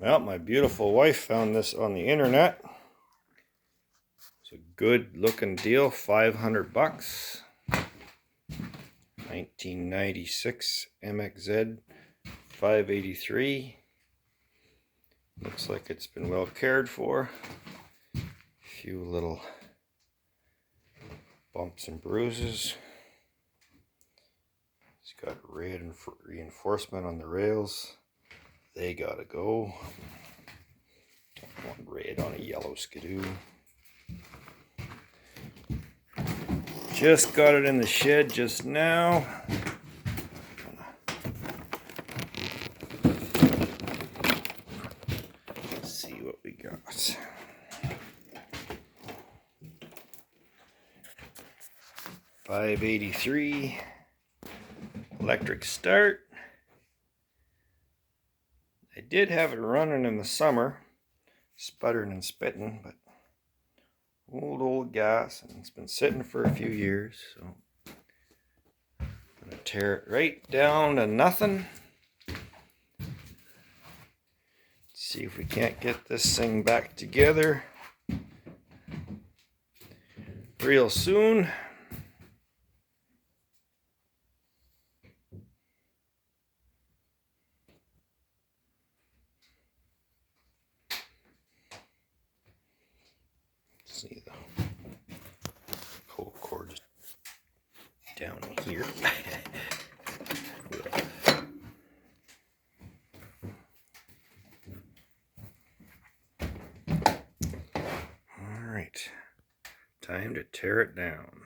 Well, my beautiful wife found this on the internet. It's a good looking deal, 500 bucks. 1996 MXZ 583. Looks like it's been well cared for. A few little bumps and bruises. It's got red reinforcement on the rails. They gotta go. Don't want red on a yellow skidoo. Just got it in the shed just now. Let's see what we got. $583 electric start. I did have it running in the summer, sputtering and spitting, but old gas, and it's been sitting for a few years, so I'm gonna tear it right down to nothing. See if we can't get this thing back together real soon. See the whole cord down here. All right, time to tear it down.